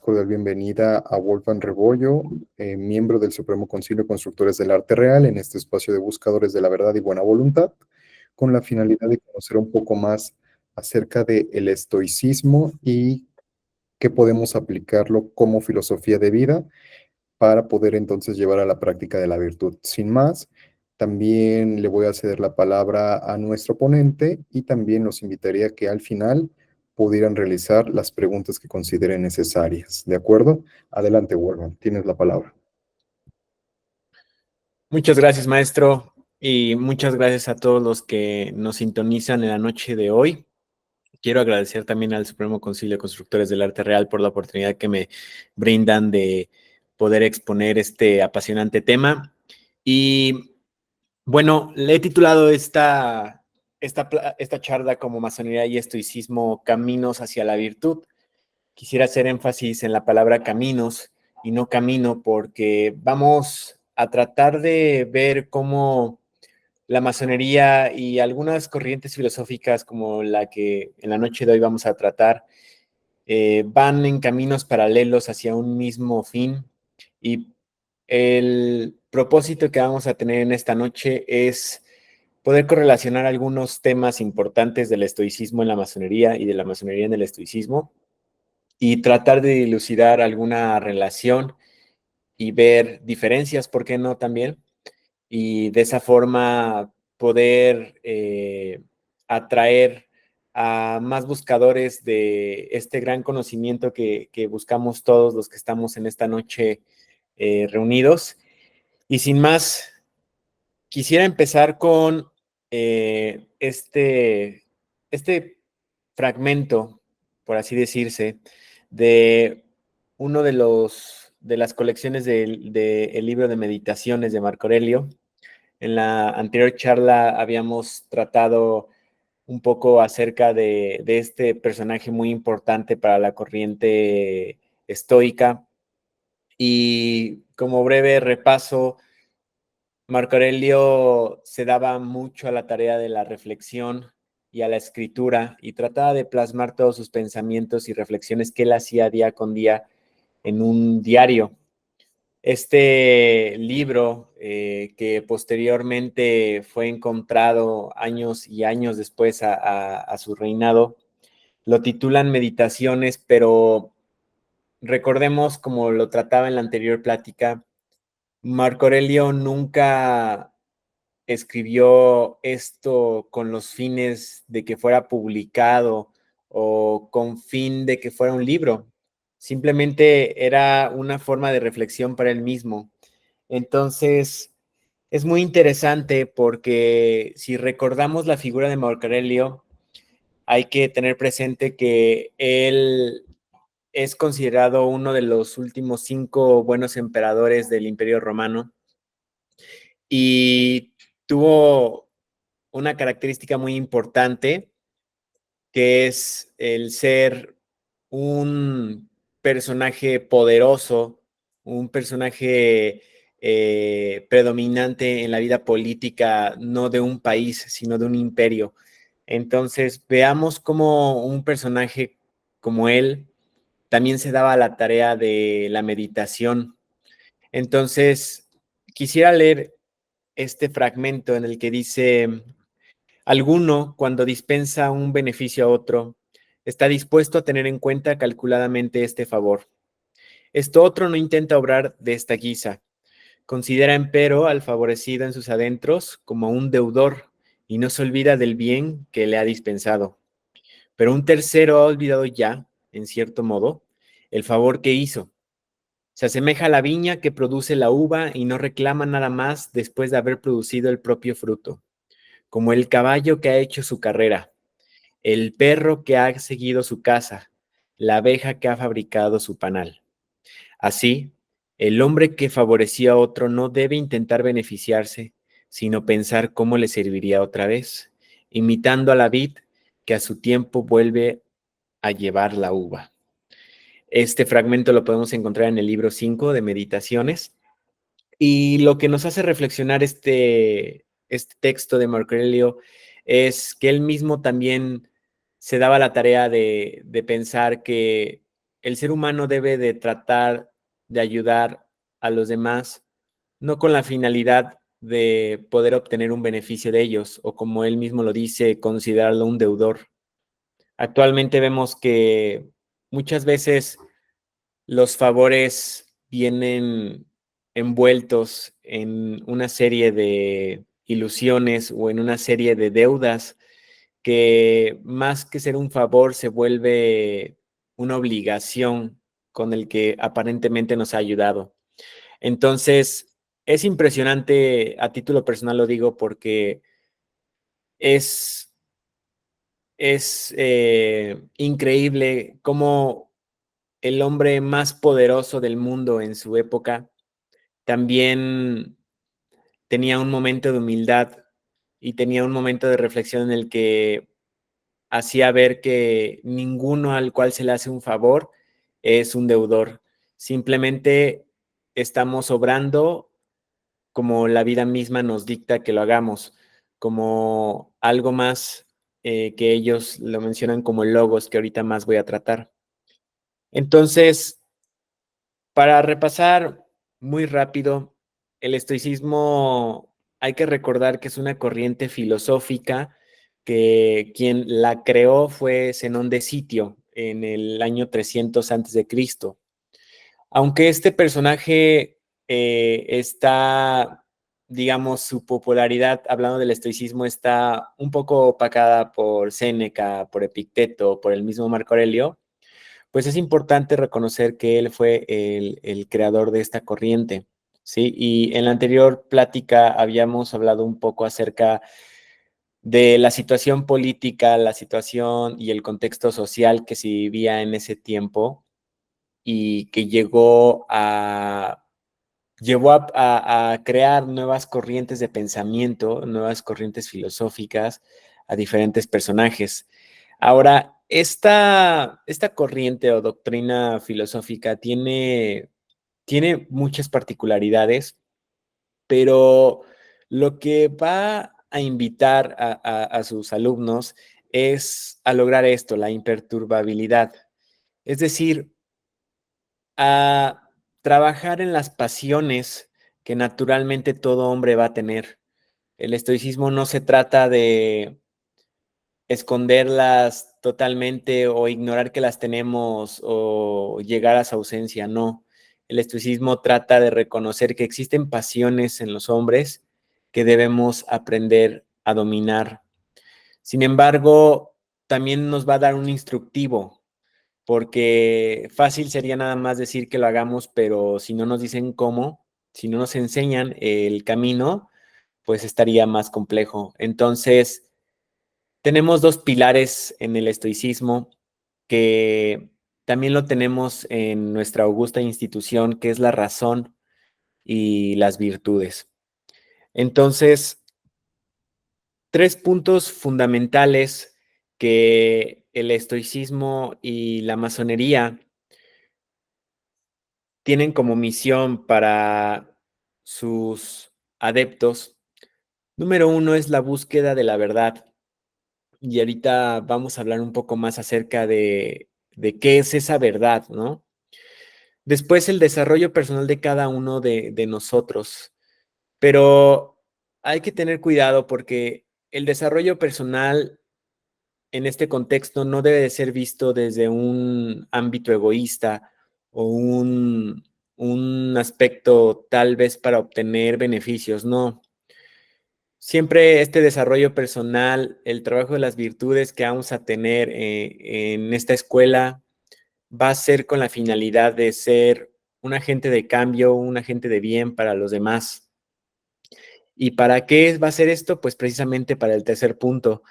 cordial bienvenida a Wolfgang Rebollo, miembro del Supremo Concilio de Constructores del Arte Real, en este espacio de buscadores de la verdad y buena voluntad, con la finalidad de conocer un poco más acerca del estoicismo y qué podemos aplicarlo como filosofía de vida para poder entonces llevar a la práctica de la virtud. Sin más, también le voy a ceder la palabra a nuestro ponente y también los invitaría a que al final pudieran realizar las preguntas que consideren necesarias. ¿De acuerdo? Adelante, Wolfgang, tienes la palabra. Muchas gracias, maestro, y muchas gracias a todos los que nos sintonizan en la noche de hoy. Quiero agradecer también al Supremo Concilio de Constructores del Arte Real por la oportunidad que me brindan de poder exponer este apasionante tema. Y bueno, le he titulado esta charla como Masonería y Estoicismo, Caminos hacia la Virtud. Quisiera hacer énfasis en la palabra caminos y no camino, porque vamos a tratar de ver cómo la masonería y algunas corrientes filosóficas como la que en la noche de hoy vamos a tratar, van en caminos paralelos hacia un mismo fin. Y el propósito que vamos a tener en esta noche es poder correlacionar algunos temas importantes del estoicismo en la masonería y de la masonería en el estoicismo y tratar de dilucidar alguna relación y ver diferencias, ¿por qué no también? Y de esa forma poder atraer a más buscadores de este gran conocimiento que buscamos todos los que estamos en esta noche reunidos. Y sin más, quisiera empezar con este fragmento, por así decirse, de uno de las colecciones del libro de meditaciones de Marco Aurelio. En la anterior charla habíamos tratado un poco acerca de este personaje muy importante para la corriente estoica. Y como breve repaso, Marco Aurelio se daba mucho a la tarea de la reflexión y a la escritura y trataba de plasmar todos sus pensamientos y reflexiones que él hacía día con día en un diario. Este libro, que posteriormente fue encontrado años y años después a su reinado, lo titulan Meditaciones, pero recordemos, como lo trataba en la anterior plática, Marco Aurelio nunca escribió esto con los fines de que fuera publicado o con fin de que fuera un libro. Simplemente era una forma de reflexión para él mismo. Entonces, es muy interesante porque si recordamos la figura de Marco Aurelio, hay que tener presente que él es considerado uno de los últimos 5 buenos emperadores del Imperio Romano y tuvo una característica muy importante, que es el ser un personaje poderoso, un personaje predominante en la vida política, no de un país, sino de un imperio. Entonces, veamos cómo un personaje como él también se daba la tarea de la meditación. Entonces, quisiera leer este fragmento en el que dice: alguno, cuando dispensa un beneficio a otro, está dispuesto a tener en cuenta calculadamente este favor. Esto otro no intenta obrar de esta guisa. Considera, empero, al favorecido en sus adentros como un deudor y no se olvida del bien que le ha dispensado. Pero un tercero ha olvidado ya, en cierto modo, el favor que hizo. Se asemeja a la viña que produce la uva y no reclama nada más después de haber producido el propio fruto, como el caballo que ha hecho su carrera, el perro que ha seguido su caza, la abeja que ha fabricado su panal. Así, el hombre que favorecía a otro no debe intentar beneficiarse, sino pensar cómo le serviría otra vez, imitando a la vid que a su tiempo vuelve a llevar la uva. Este fragmento lo podemos encontrar en el libro 5 de Meditaciones, y lo que nos hace reflexionar este texto de Marco Aurelio es que él mismo también se daba la tarea de pensar que el ser humano debe de tratar de ayudar a los demás, no con la finalidad de poder obtener un beneficio de ellos, o como él mismo lo dice, considerarlo un deudor. Actualmente vemos que muchas veces los favores vienen envueltos en una serie de ilusiones o en una serie de deudas que más que ser un favor se vuelve una obligación con el que aparentemente nos ha ayudado. Entonces, es impresionante, a título personal lo digo, porque es, es increíble cómo el hombre más poderoso del mundo en su época también tenía un momento de humildad y tenía un momento de reflexión en el que hacía ver que ninguno al cual se le hace un favor es un deudor. Simplemente estamos obrando como la vida misma nos dicta que lo hagamos, como algo más que ellos lo mencionan como logos, que ahorita más voy a tratar. Entonces, para repasar muy rápido, el estoicismo hay que recordar que es una corriente filosófica que quien la creó fue Zenón de Sitio en el año 300 antes de Cristo. Aunque este personaje está, digamos, su popularidad, hablando del estoicismo, está un poco opacada por Séneca, por Epicteto, por el mismo Marco Aurelio, pues es importante reconocer que él fue el creador de esta corriente, ¿sí? Y en la anterior plática habíamos hablado un poco acerca de la situación política, la situación y el contexto social que se vivía en ese tiempo y que llevó a crear nuevas corrientes de pensamiento, nuevas corrientes filosóficas a diferentes personajes. Ahora, esta corriente o doctrina filosófica tiene muchas particularidades, pero lo que va a invitar a sus alumnos es a lograr esto, la imperturbabilidad. Es decir, a trabajar en las pasiones que naturalmente todo hombre va a tener. El estoicismo no se trata de esconderlas totalmente o ignorar que las tenemos o llegar a su ausencia, no. El estoicismo trata de reconocer que existen pasiones en los hombres que debemos aprender a dominar. Sin embargo, también nos va a dar un instructivo, porque fácil sería nada más decir que lo hagamos, pero si no nos dicen cómo, si no nos enseñan el camino, pues estaría más complejo. Entonces, tenemos dos pilares en el estoicismo que también lo tenemos en nuestra augusta institución, que es la razón y las virtudes. Entonces, tres puntos fundamentales que el estoicismo y la masonería tienen como misión para sus adeptos. Número uno es la búsqueda de la verdad. Y ahorita vamos a hablar un poco más acerca de qué es esa verdad, ¿no? Después el desarrollo personal de cada uno de nosotros. Pero hay que tener cuidado porque el desarrollo personal en este contexto no debe de ser visto desde un ámbito egoísta o un aspecto tal vez para obtener beneficios, no. Siempre este desarrollo personal, el trabajo de las virtudes que vamos a tener en esta escuela va a ser con la finalidad de ser un agente de cambio, un agente de bien para los demás. ¿Y para qué va a ser esto? Pues precisamente para el tercer punto,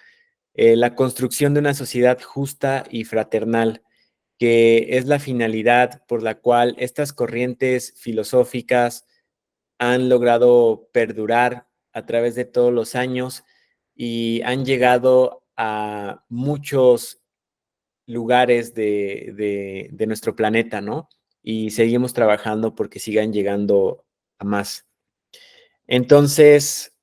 la construcción de una sociedad justa y fraternal, que es la finalidad por la cual estas corrientes filosóficas han logrado perdurar a través de todos los años y han llegado a muchos lugares de nuestro planeta, ¿no? Y seguimos trabajando porque sigan llegando a más. Entonces,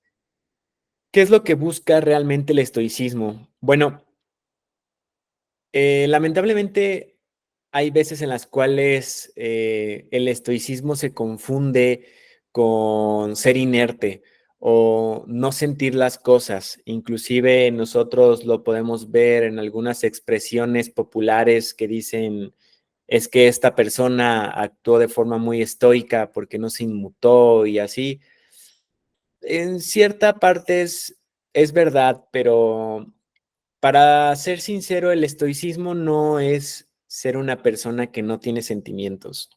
¿qué es lo que busca realmente el estoicismo? Bueno, lamentablemente hay veces en las cuales el estoicismo se confunde con ser inerte o no sentir las cosas. Inclusive nosotros lo podemos ver en algunas expresiones populares que dicen es que esta persona actuó de forma muy estoica porque no se inmutó y así. En cierta parte es verdad, pero para ser sincero, el estoicismo no es ser una persona que no tiene sentimientos.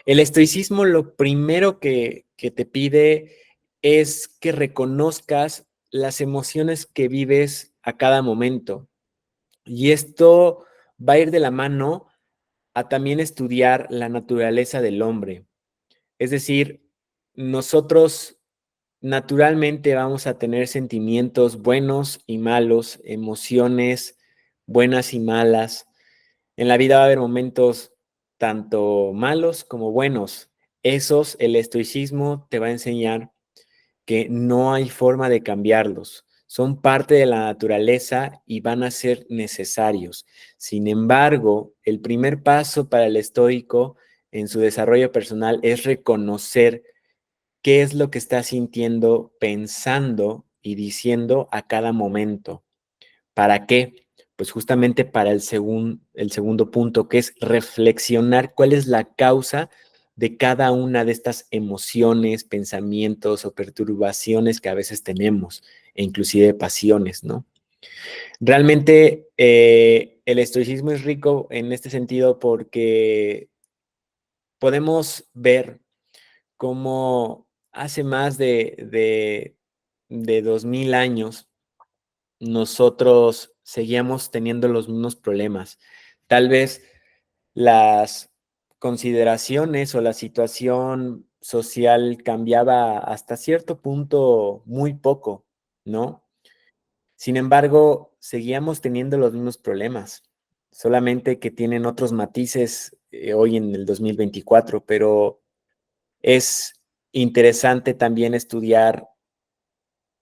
El estoicismo lo primero que te pide es que reconozcas las emociones que vives a cada momento. Y esto va a ir de la mano a también estudiar la naturaleza del hombre. Es decir, nosotros naturalmente vamos a tener sentimientos buenos y malos, emociones buenas y malas. En la vida va a haber momentos tanto malos como buenos. Esos, el estoicismo te va a enseñar que no hay forma de cambiarlos. Son parte de la naturaleza y van a ser necesarios. Sin embargo, el primer paso para el estoico en su desarrollo personal es reconocer qué es lo que está sintiendo, pensando y diciendo a cada momento. ¿Para qué? Pues justamente para el segundo punto, que es reflexionar cuál es la causa de cada una de estas emociones, pensamientos o perturbaciones que a veces tenemos, e inclusive pasiones, ¿no? Realmente el estoicismo es rico en este sentido porque podemos ver cómo hace más de 2000 años nosotros seguíamos teniendo los mismos problemas. Tal vez las consideraciones o la situación social cambiaba hasta cierto punto muy poco, ¿no? Sin embargo, seguíamos teniendo los mismos problemas, solamente que tienen otros matices hoy en el 2024, pero es interesante también estudiar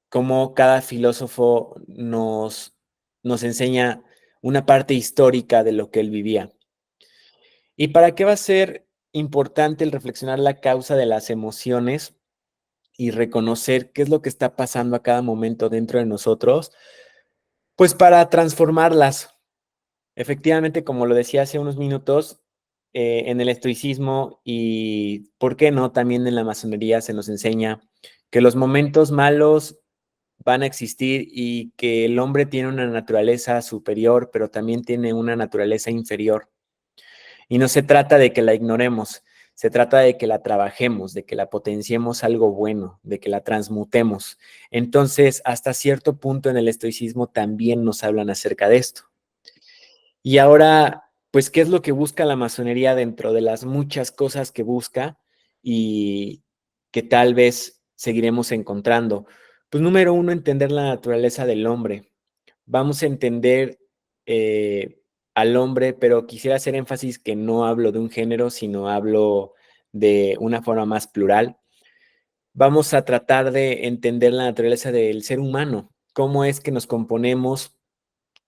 cómo cada filósofo nos enseña una parte histórica de lo que él vivía. ¿Y para qué va a ser importante el reflexionar la causa de las emociones y reconocer qué es lo que está pasando a cada momento dentro de nosotros? Pues para transformarlas. Efectivamente, como lo decía hace unos minutos, en el estoicismo y, ¿por qué no? También en la masonería se nos enseña que los momentos malos van a existir y que el hombre tiene una naturaleza superior, pero también tiene una naturaleza inferior. Y no se trata de que la ignoremos, se trata de que la trabajemos, de que la potenciemos algo bueno, de que la transmutemos. Entonces, hasta cierto punto en el estoicismo también nos hablan acerca de esto. Y ahora, pues, ¿qué es lo que busca la masonería dentro de las muchas cosas que busca y que tal vez seguiremos encontrando? Pues número uno, entender la naturaleza del hombre. Vamos a entender al hombre, pero quisiera hacer énfasis que no hablo de un género, sino hablo de una forma más plural. Vamos a tratar de entender la naturaleza del ser humano, cómo es que nos componemos,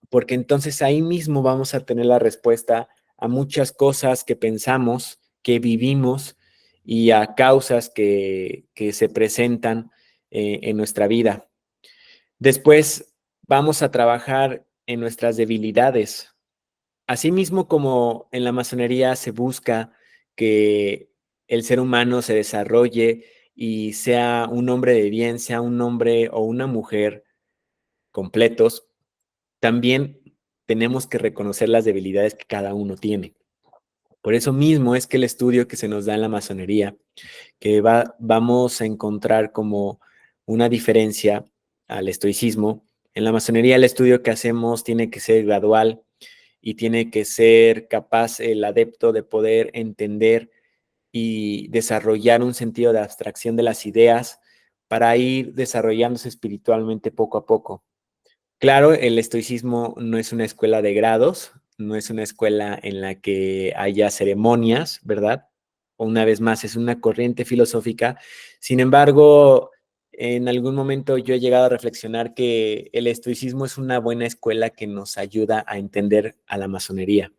porque entonces ahí mismo vamos a tener la respuesta a muchas cosas que pensamos, que vivimos y a causas que se presentan en nuestra vida. Después vamos a trabajar en nuestras debilidades. Asimismo como en la masonería se busca que el ser humano se desarrolle y sea un hombre de bien, sea un hombre o una mujer completos, también tenemos que reconocer las debilidades que cada uno tiene. Por eso mismo es que el estudio que se nos da en la masonería, que vamos a encontrar como una diferencia al estoicismo, en la masonería el estudio que hacemos tiene que ser gradual y tiene que ser capaz el adepto de poder entender y desarrollar un sentido de abstracción de las ideas para ir desarrollándose espiritualmente poco a poco. Claro, el estoicismo no es una escuela de grados, no es una escuela en la que haya ceremonias, ¿verdad? Una vez más, es una corriente filosófica. Sin embargo, en algún momento yo he llegado a reflexionar que el estoicismo es una buena escuela que nos ayuda a entender a la masonería.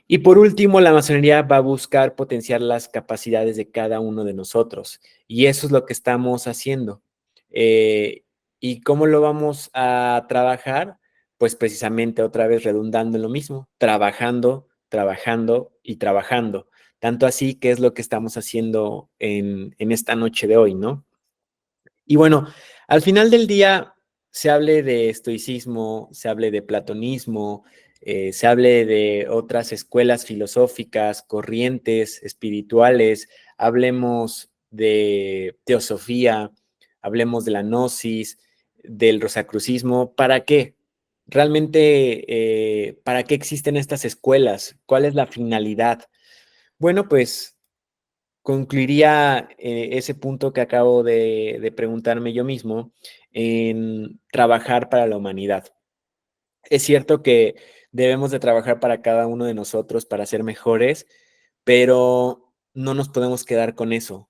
Y por último, la masonería va a buscar potenciar las capacidades de cada uno de nosotros. Y eso es lo que estamos haciendo. ¿Y cómo lo vamos a trabajar? Pues precisamente otra vez redundando en lo mismo, trabajando, trabajando y trabajando. Tanto así que es lo que estamos haciendo en esta noche de hoy, ¿no? Y bueno, al final del día se hable de estoicismo, se hable de platonismo, se hable de otras escuelas filosóficas, corrientes espirituales, hablemos de teosofía, hablemos de la gnosis, del rosacrucismo. ¿Para qué? Realmente, ¿para qué existen estas escuelas? ¿Cuál es la finalidad? Bueno, pues concluiría ese punto que acabo de preguntarme yo mismo en trabajar para la humanidad. Es cierto que debemos de trabajar para cada uno de nosotros para ser mejores, pero no nos podemos quedar con eso.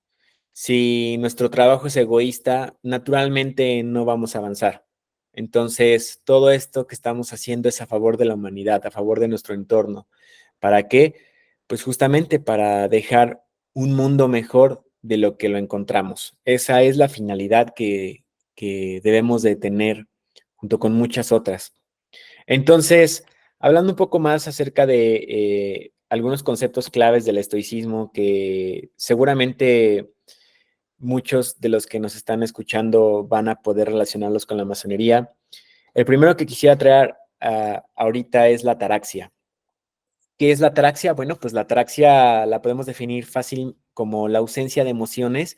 Si nuestro trabajo es egoísta, naturalmente no vamos a avanzar. Entonces, todo esto que estamos haciendo es a favor de la humanidad, a favor de nuestro entorno. ¿Para qué? Pues justamente para dejar un mundo mejor de lo que lo encontramos. Esa es la finalidad que debemos de tener junto con muchas otras. Entonces, hablando un poco más acerca de algunos conceptos claves del estoicismo que seguramente muchos de los que nos están escuchando van a poder relacionarlos con la masonería. El primero que quisiera traer ahorita es la ataraxia. ¿Qué es la ataraxia? Bueno, pues la ataraxia la podemos definir fácil como la ausencia de emociones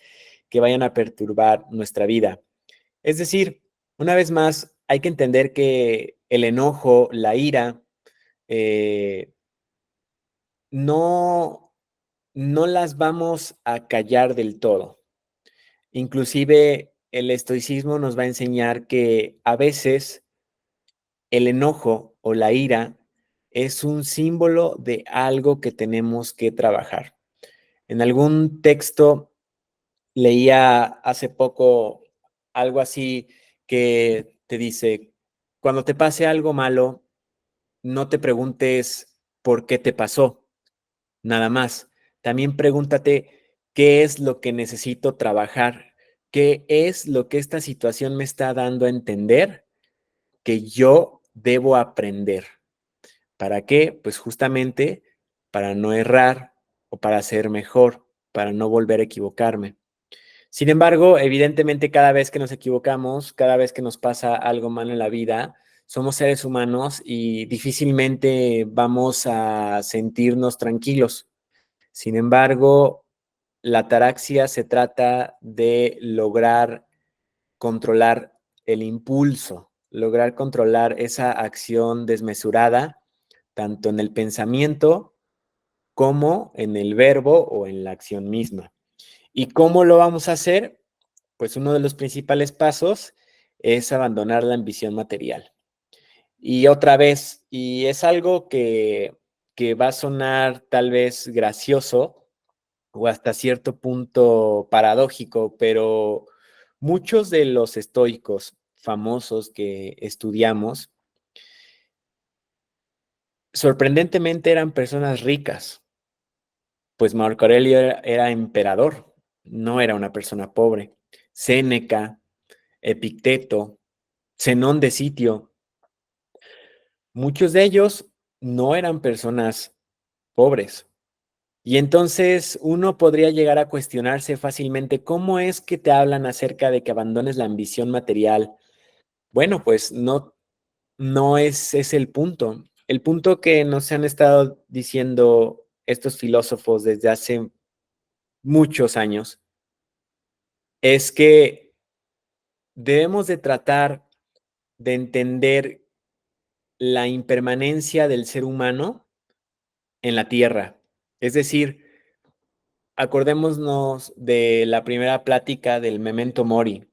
que vayan a perturbar nuestra vida. Es decir, una vez más, hay que entender que el enojo, la ira, eh, no, no las vamos a callar del todo. Inclusive el estoicismo nos va a enseñar que a veces el enojo o la ira es un símbolo de algo que tenemos que trabajar. En algún texto leía hace poco algo así que te dice, cuando te pase algo malo, no te preguntes por qué te pasó, nada más. También pregúntate qué es lo que necesito trabajar, qué es lo que esta situación me está dando a entender que yo debo aprender. ¿Para qué? Pues justamente para no errar o para ser mejor, para no volver a equivocarme. Sin embargo, evidentemente cada vez que nos equivocamos, cada vez que nos pasa algo malo en la vida, somos seres humanos y difícilmente vamos a sentirnos tranquilos. Sin embargo, la ataraxia se trata de lograr controlar el impulso, lograr controlar esa acción desmesurada, tanto en el pensamiento como en el verbo o en la acción misma. ¿Y cómo lo vamos a hacer? Pues uno de los principales pasos es abandonar la ambición material. Y otra vez, y es algo que va a sonar tal vez gracioso o hasta cierto punto paradójico, pero muchos de los estoicos famosos que estudiamos, sorprendentemente eran personas ricas, pues Marco Aurelio era emperador, no era una persona pobre. Séneca, Epicteto, Zenón de Sitio, muchos de ellos no eran personas pobres. Y entonces uno podría llegar a cuestionarse fácilmente cómo es que te hablan acerca de que abandones la ambición material. Bueno, pues no es el punto. El punto que nos han estado diciendo estos filósofos desde hace muchos años es que debemos de tratar de entender la impermanencia del ser humano en la Tierra. Es decir, acordémonos de la primera plática del Memento Mori.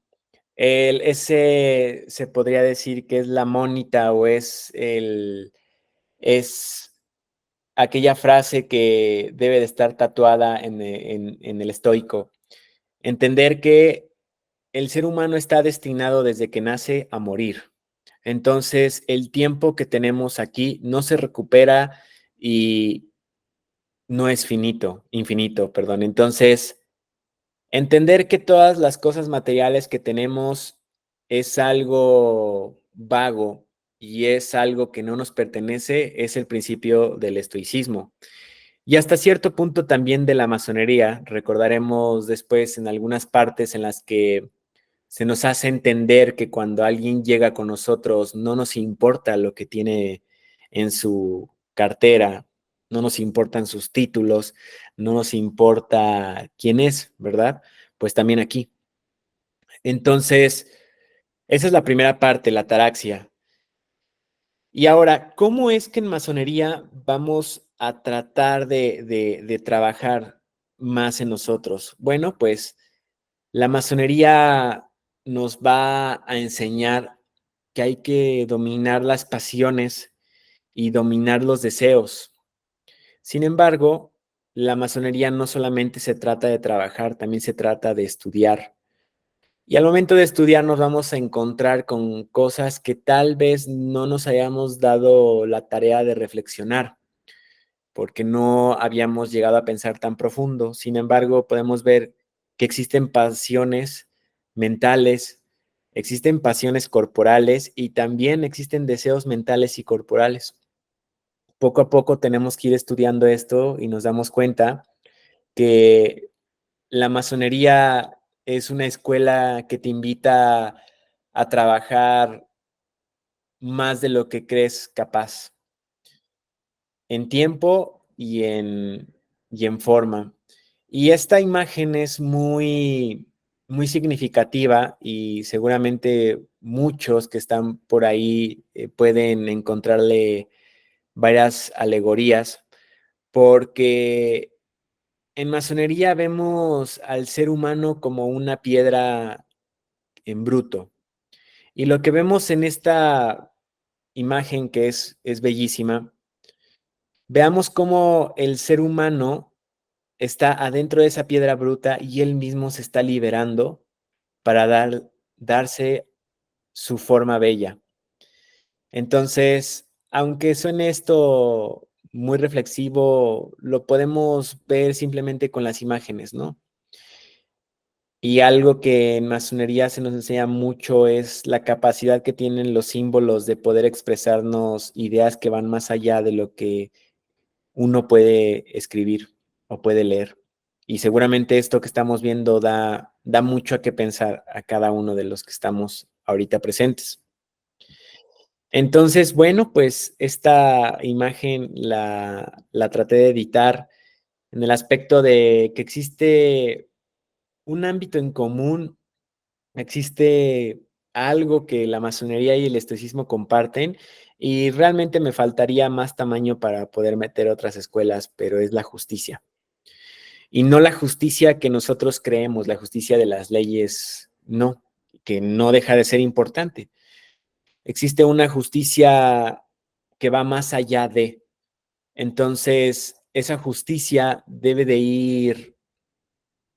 Ese se podría decir que es la mónita o es aquella frase que debe de estar tatuada en el estoico. Entender que el ser humano está destinado desde que nace a morir. Entonces, el tiempo que tenemos aquí no se recupera y no es infinito, perdón. Entonces, entender que todas las cosas materiales que tenemos es algo vago y es algo que no nos pertenece es el principio del estoicismo. Y hasta cierto punto también de la masonería. Recordaremos después en algunas partes en las que se nos hace entender que cuando alguien llega con nosotros no nos importa lo que tiene en su cartera, no nos importan sus títulos, no nos importa quién es, ¿verdad? Pues también aquí. Entonces, esa es la primera parte, la ataraxia. Y ahora, ¿cómo es que en masonería vamos a tratar de trabajar más en nosotros? Bueno, pues la masonería nos va a enseñar que hay que dominar las pasiones y dominar los deseos. Sin embargo, la masonería no solamente se trata de trabajar, también se trata de estudiar. Y al momento de estudiar nos vamos a encontrar con cosas que tal vez no nos hayamos dado la tarea de reflexionar, porque no habíamos llegado a pensar tan profundo. Sin embargo, podemos ver que existen pasiones mentales, existen pasiones corporales y también existen deseos mentales y corporales. Poco a poco tenemos que ir estudiando esto y nos damos cuenta que la masonería es una escuela que te invita a trabajar más de lo que crees capaz, en tiempo y en forma. Y esta imagen es muy significativa y seguramente muchos que están por ahí pueden encontrarle varias alegorías, porque en masonería vemos al ser humano como una piedra en bruto. Y lo que vemos en esta imagen, que es bellísima, veamos cómo el ser humano está adentro de esa piedra bruta y él mismo se está liberando para darse su forma bella. Entonces, aunque suene esto muy reflexivo, lo podemos ver simplemente con las imágenes, ¿no? Y algo que en masonería se nos enseña mucho es la capacidad que tienen los símbolos de poder expresarnos ideas que van más allá de lo que uno puede escribir o puede leer. Y seguramente esto que estamos viendo da mucho a qué pensar a cada uno de los que estamos ahorita presentes. Entonces, bueno, pues esta imagen la traté de editar en el aspecto de que existe un ámbito en común, existe algo que la masonería y el estoicismo comparten, y realmente me faltaría más tamaño para poder meter otras escuelas, pero es la justicia. Y no la justicia que nosotros creemos, la justicia de las leyes, no, que no deja de ser importante. Existe una justicia que va más allá de. Entonces, esa justicia debe de ir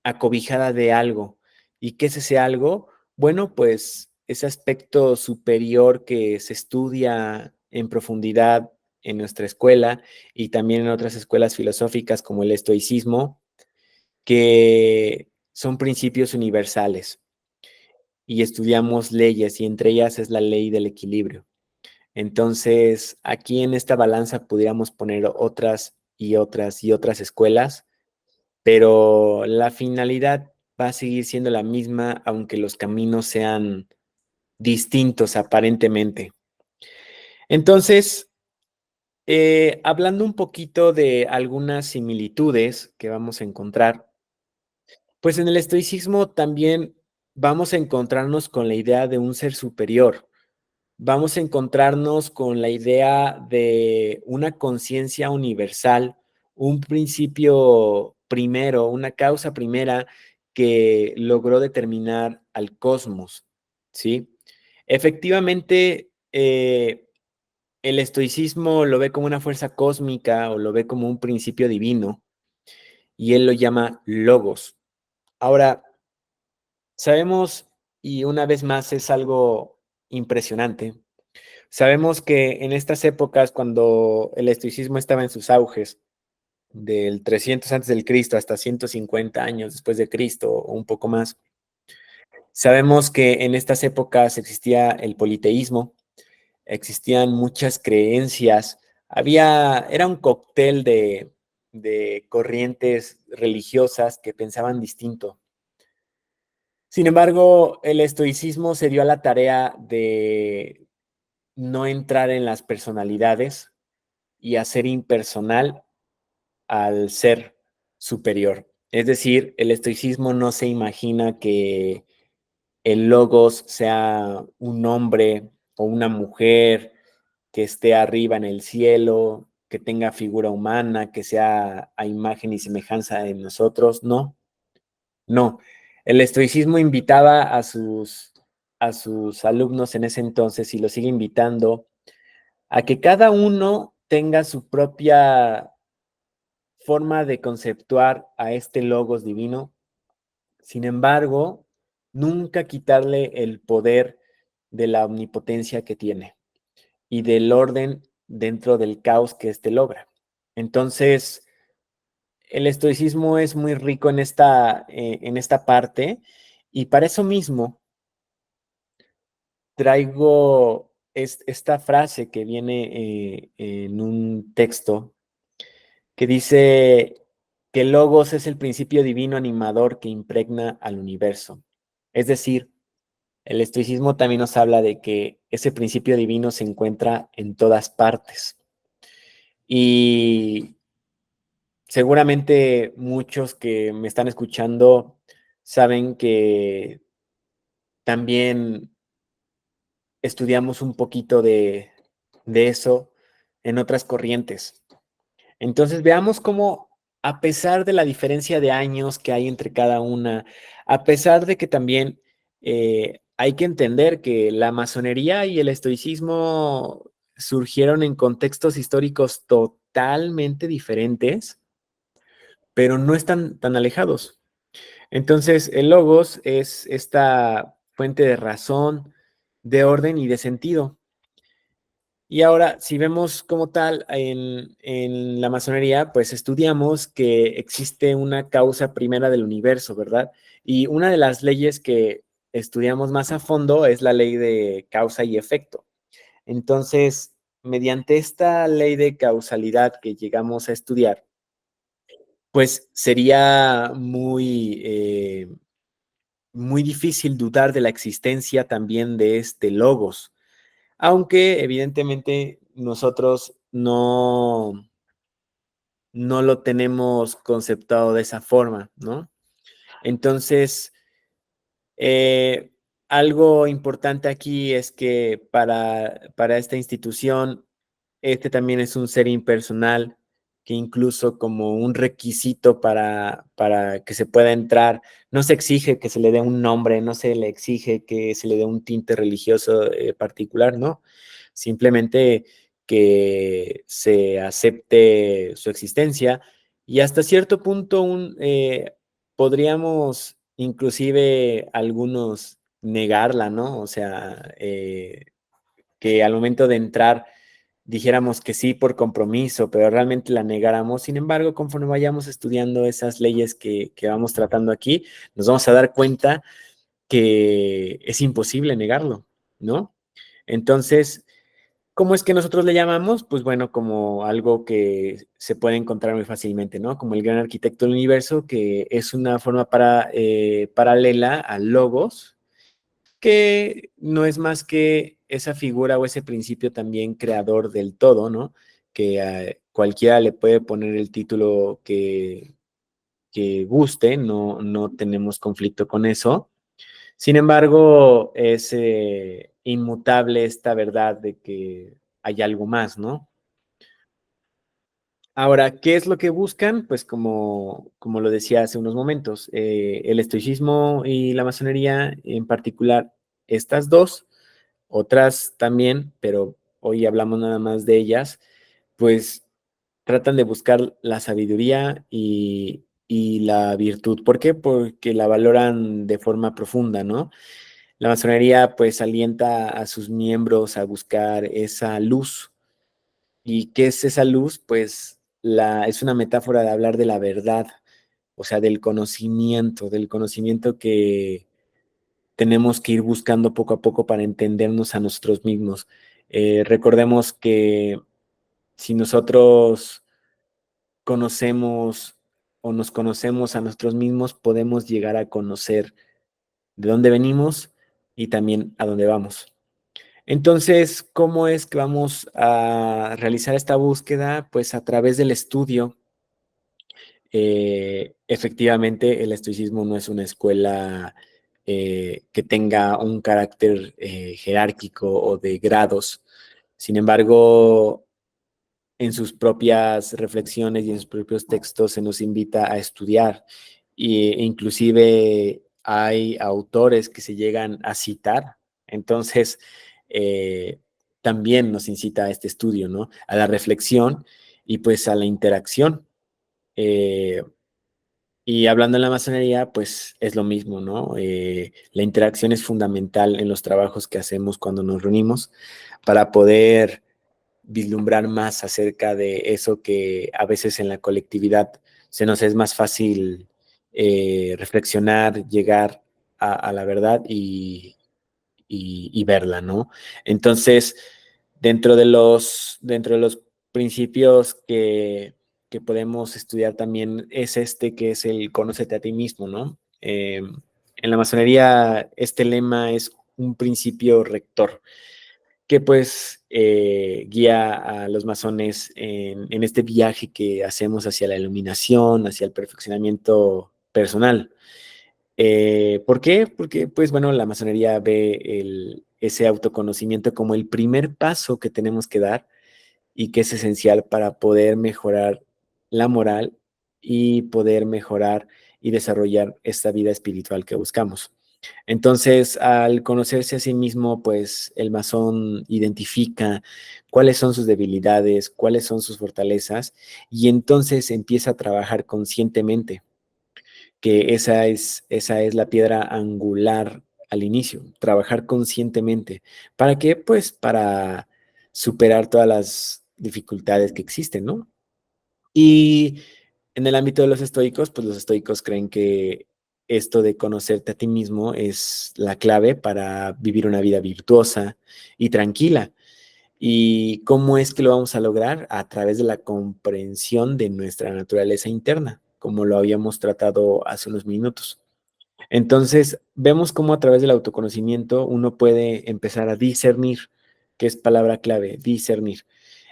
acobijada de algo. ¿Y qué es ese algo? Bueno, pues ese aspecto superior que se estudia en profundidad en nuestra escuela y también en otras escuelas filosóficas como el estoicismo, que son principios universales y estudiamos leyes y entre ellas es la ley del equilibrio. Entonces, aquí en esta balanza pudiéramos poner otras y otras y otras escuelas, pero la finalidad va a seguir siendo la misma, aunque los caminos sean distintos aparentemente. Entonces, hablando un poquito de algunas similitudes que vamos a encontrar, pues en el estoicismo también vamos a encontrarnos con la idea de un ser superior. Vamos a encontrarnos con la idea de una conciencia universal, un principio primero, una causa primera que logró determinar al cosmos, ¿sí? Efectivamente, el estoicismo lo ve como una fuerza cósmica o lo ve como un principio divino y él lo llama logos. Ahora, sabemos, y una vez más es algo impresionante, sabemos que en estas épocas, cuando el estoicismo estaba en sus auges, del 300 antes del Cristo hasta 150 años después de Cristo o un poco más, sabemos que en estas épocas existía el politeísmo, existían muchas creencias, era un cóctel de corrientes religiosas que pensaban distinto. Sin embargo, el estoicismo se dio a la tarea de no entrar en las personalidades y hacer impersonal al ser superior. Es decir, el estoicismo no se imagina que el logos sea un hombre o una mujer que esté arriba en el cielo, que tenga figura humana, que sea a imagen y semejanza de nosotros. No, no. El estoicismo invitaba a sus alumnos en ese entonces y lo sigue invitando a que cada uno tenga su propia forma de conceptuar a este logos divino. Sin embargo, nunca quitarle el poder de la omnipotencia que tiene y del orden dentro del caos que éste logra. Entonces, el estoicismo es muy rico en esta parte y para eso mismo traigo esta frase que viene en un texto que dice que el logos es el principio divino animador que impregna al universo. Es decir, el estoicismo también nos habla de que ese principio divino se encuentra en todas partes. Y seguramente muchos que me están escuchando saben que también estudiamos un poquito de eso en otras corrientes. Entonces veamos cómo, a pesar de la diferencia de años que hay entre cada una, a pesar de que también hay que entender que la masonería y el estoicismo surgieron en contextos históricos totalmente diferentes, pero no están tan alejados. Entonces, el logos es esta fuente de razón, de orden y de sentido. Y ahora, si vemos como tal en la masonería, pues estudiamos que existe una causa primera del universo, ¿verdad? Y una de las leyes que estudiamos más a fondo es la ley de causa y efecto. Entonces, mediante esta ley de causalidad que llegamos a estudiar, pues sería muy difícil dudar de la existencia también de este logos, aunque evidentemente nosotros no lo tenemos conceptuado de esa forma, ¿no? Entonces, eh, algo importante aquí es que para esta institución, este también es un ser impersonal que incluso como un requisito para que se pueda entrar, no se exige que se le dé un nombre, no se le exige que se le dé un tinte religioso particular, ¿no? Simplemente que se acepte su existencia y hasta cierto punto podríamos inclusive algunos negarla, ¿no? O sea, que al momento de entrar dijéramos que sí por compromiso, pero realmente la negáramos. Sin embargo, conforme vayamos estudiando esas leyes que vamos tratando aquí, nos vamos a dar cuenta que es imposible negarlo, ¿no? Entonces, ¿cómo es que nosotros le llamamos? Pues bueno, como algo que se puede encontrar muy fácilmente, ¿no? Como el gran arquitecto del universo, que es una forma paralela al logos, que no es más que esa figura o ese principio también creador del todo, ¿no? Que a cualquiera le puede poner el título que guste, no tenemos conflicto con eso. Sin embargo, es inmutable esta verdad de que hay algo más, ¿no? Ahora, ¿qué es lo que buscan? Pues como lo decía hace unos momentos, el estoicismo y la masonería, en particular estas dos, otras también, pero hoy hablamos nada más de ellas, pues tratan de buscar la sabiduría y la virtud. ¿Por qué? Porque la valoran de forma profunda, ¿no? La masonería pues alienta a sus miembros a buscar esa luz. ¿Y qué es esa luz? Pues es una metáfora de hablar de la verdad, o sea, del conocimiento que tenemos que ir buscando poco a poco para entendernos a nosotros mismos. Recordemos que si nosotros conocemos o nos conocemos a nosotros mismos, podemos llegar a conocer de dónde venimos y también a dónde vamos. Entonces, ¿cómo es que vamos a realizar esta búsqueda? Pues a través del estudio. Efectivamente, el estoicismo no es una escuela que tenga un carácter jerárquico o de grados. Sin embargo, en sus propias reflexiones y en sus propios textos se nos invita a estudiar. E inclusive hay autores que se llegan a citar. Entonces, eh, también nos incita a este estudio, ¿no? A la reflexión y pues a la interacción. Eh, y hablando en la masonería, pues es lo mismo, ¿no? La interacción es fundamental en los trabajos que hacemos cuando nos reunimos para poder vislumbrar más acerca de eso que a veces en la colectividad se nos es más fácil reflexionar, llegar a la verdad y verla, ¿no? Entonces, dentro de los principios que podemos estudiar también es este que es el conócete a ti mismo, ¿no? En la masonería este lema es un principio rector que pues guía a los masones en este viaje que hacemos hacia la iluminación, hacia el perfeccionamiento personal. ¿Por qué? Porque, pues bueno, la masonería ve ese autoconocimiento como el primer paso que tenemos que dar y que es esencial para poder mejorar la moral y poder mejorar y desarrollar esta vida espiritual que buscamos. Entonces, al conocerse a sí mismo, pues el masón identifica cuáles son sus debilidades, cuáles son sus fortalezas, y entonces empieza a trabajar conscientemente que esa es la piedra angular al inicio, trabajar conscientemente. ¿Para qué? Pues para superar todas las dificultades que existen, ¿no? Y en el ámbito de los estoicos, pues los estoicos creen que esto de conocerte a ti mismo es la clave para vivir una vida virtuosa y tranquila. ¿Y cómo es que lo vamos a lograr? A través de la comprensión de nuestra naturaleza interna, como lo habíamos tratado hace unos minutos. Entonces, vemos cómo a través del autoconocimiento uno puede empezar a discernir, que es palabra clave, discernir,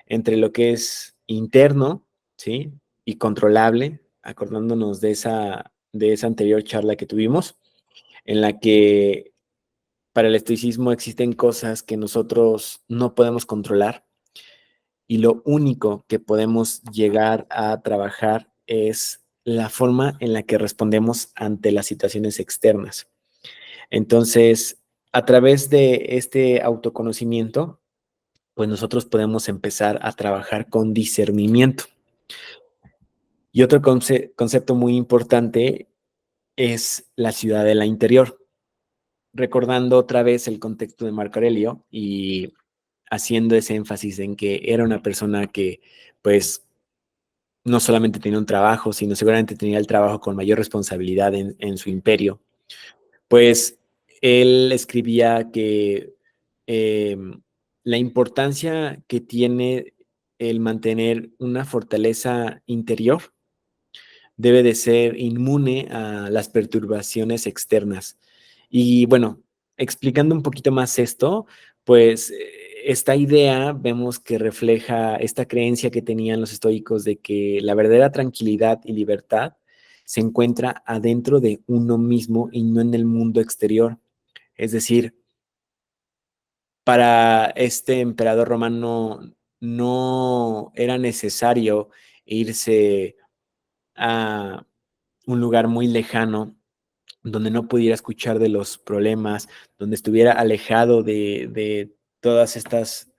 entre lo que es interno, ¿sí? Y controlable, acordándonos de esa anterior charla que tuvimos, en la que para el estoicismo existen cosas que nosotros no podemos controlar y lo único que podemos llegar a trabajar es la forma en la que respondemos ante las situaciones externas. Entonces, a través de este autoconocimiento, pues nosotros podemos empezar a trabajar con discernimiento. Y otro concepto muy importante es la ciudadela interior, recordando otra vez el contexto de Marco Aurelio y haciendo ese énfasis en que era una persona que, pues, no solamente tenía un trabajo, sino seguramente tenía el trabajo con mayor responsabilidad en su imperio. Pues él escribía que eh, la importancia que tiene el mantener una fortaleza interior debe de ser inmune a las perturbaciones externas. Y bueno, explicando un poquito más esto, pues esta idea vemos que refleja esta creencia que tenían los estoicos de que la verdadera tranquilidad y libertad se encuentra adentro de uno mismo y no en el mundo exterior. Es decir, para este emperador romano no era necesario irse a un lugar muy lejano donde no pudiera escuchar de los problemas, donde estuviera alejado de todas estas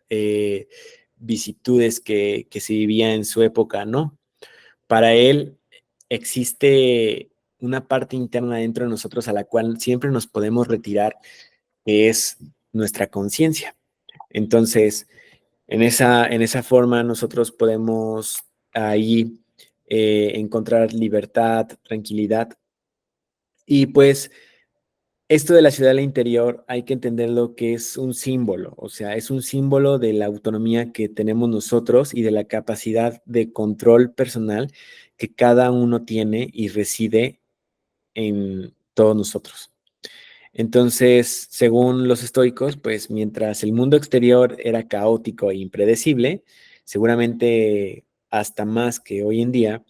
vicitudes que se vivía en su época, ¿no? Para él existe una parte interna dentro de nosotros a la cual siempre nos podemos retirar, que es nuestra conciencia. Entonces, en esa forma nosotros podemos ahí encontrar libertad, tranquilidad. Y pues esto de la ciudad del interior hay que entenderlo que es un símbolo, o sea, es un símbolo de la autonomía que tenemos nosotros y de la capacidad de control personal que cada uno tiene y reside en todos nosotros. Entonces, según los estoicos, pues mientras el mundo exterior era caótico e impredecible, seguramente hasta más que hoy en día,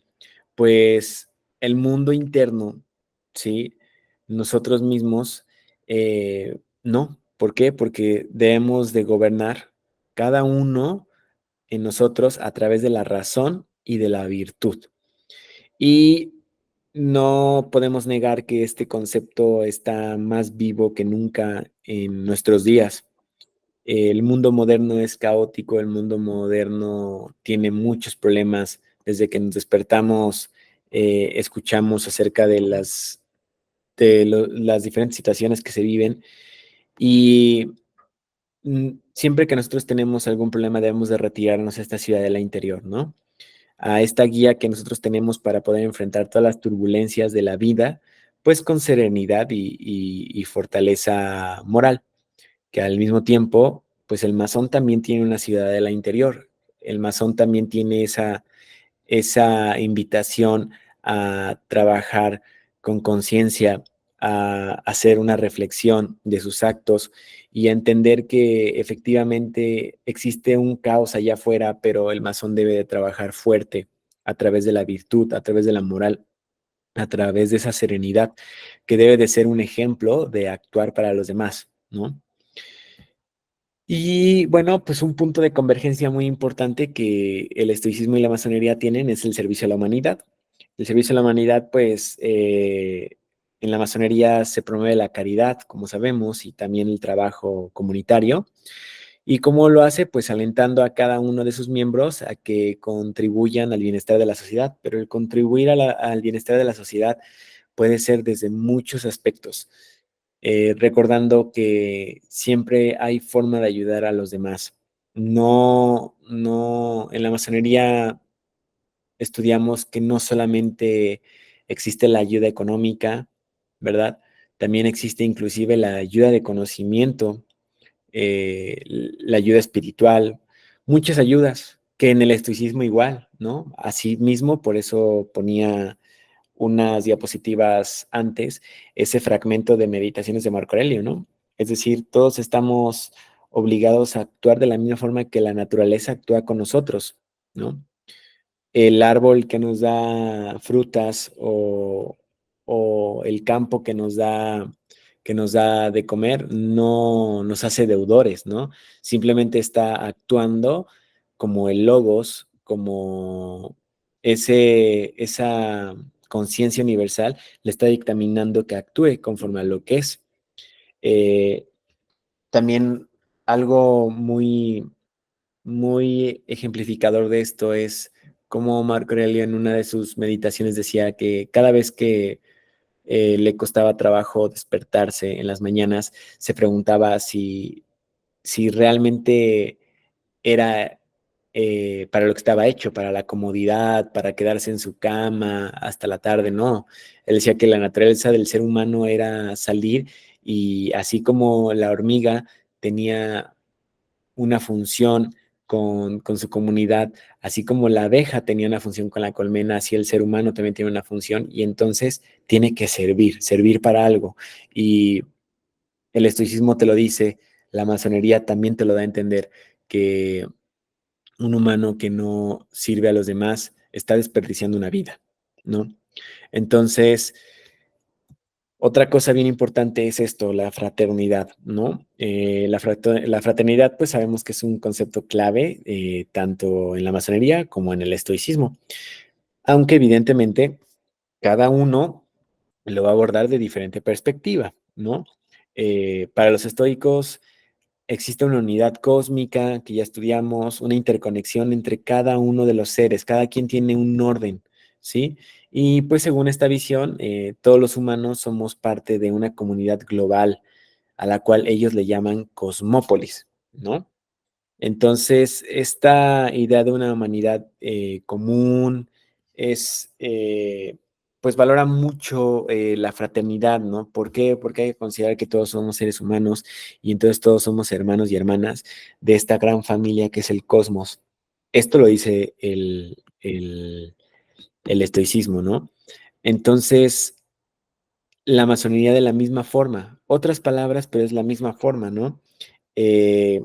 pues el mundo interno, ¿sí? Nosotros mismos, no. ¿Por qué? Porque debemos de gobernar cada uno en nosotros a través de la razón y de la virtud. Y no podemos negar que este concepto está más vivo que nunca en nuestros días. El mundo moderno es caótico, el mundo moderno tiene muchos problemas. Desde que nos despertamos, escuchamos acerca de las diferentes situaciones que se viven y siempre que nosotros tenemos algún problema debemos de retirarnos a esta ciudadela interior, ¿no? A esta guía que nosotros tenemos para poder enfrentar todas las turbulencias de la vida, pues con serenidad y fortaleza moral, que al mismo tiempo, pues el masón también tiene una ciudadela interior. El masón también tiene esa invitación a trabajar con conciencia, a hacer una reflexión de sus actos y a entender que efectivamente existe un caos allá afuera, pero el masón debe de trabajar fuerte a través de la virtud, a través de la moral, a través de esa serenidad que debe de ser un ejemplo de actuar para los demás, ¿no? Y bueno, pues un punto de convergencia muy importante que el estoicismo y la masonería tienen es el servicio a la humanidad. El servicio a la humanidad, pues en la masonería se promueve la caridad, como sabemos, y también el trabajo comunitario. ¿Y cómo lo hace? Pues alentando a cada uno de sus miembros a que contribuyan al bienestar de la sociedad. Pero el contribuir al bienestar de la sociedad puede ser desde muchos aspectos, recordando que siempre hay forma de ayudar a los demás. No, en la masonería estudiamos que no solamente existe la ayuda económica, ¿verdad? También existe inclusive la ayuda de conocimiento, la ayuda espiritual, muchas ayudas, que en el estoicismo igual, ¿no? Así mismo, por eso ponía unas diapositivas antes, ese fragmento de Meditaciones de Marco Aurelio, ¿no? Es decir, todos estamos obligados a actuar de la misma forma que la naturaleza actúa con nosotros, ¿no? El árbol que nos da frutas o el campo que nos da de comer no nos hace deudores, ¿no? Simplemente está actuando como el logos, como esa conciencia universal le está dictaminando que actúe conforme a lo que es. Eh, también algo muy ejemplificador de esto es cómo Marco Aurelio en una de sus meditaciones decía que cada vez que le costaba trabajo despertarse en las mañanas, se preguntaba si realmente era para lo que estaba hecho, para la comodidad, para quedarse en su cama hasta la tarde, no. Él decía que la naturaleza del ser humano era salir y así como la hormiga tenía una función con su comunidad, así como la abeja tenía una función con la colmena, así el ser humano también tiene una función y entonces tiene que servir para algo. Y el estoicismo te lo dice, la masonería también te lo da a entender, que un humano que no sirve a los demás está desperdiciando una vida, ¿no? Entonces, otra cosa bien importante es esto, la fraternidad, ¿no? La fraternidad, pues sabemos que es un concepto clave tanto en la masonería como en el estoicismo, aunque evidentemente cada uno lo va a abordar de diferente perspectiva, ¿no? Para los estoicos existe una unidad cósmica que ya estudiamos, una interconexión entre cada uno de los seres, cada quien tiene un orden, ¿sí? Y pues según esta visión, todos los humanos somos parte de una comunidad global a la cual ellos le llaman cosmópolis, ¿no? Entonces, esta idea de una humanidad común es, pues valora mucho la fraternidad, ¿no? ¿Por qué? Porque hay que considerar que todos somos seres humanos y entonces todos somos hermanos y hermanas de esta gran familia que es el cosmos. Esto lo dice el estoicismo, ¿no? Entonces, la masonería de la misma forma, otras palabras, pero es la misma forma, ¿no? Eh,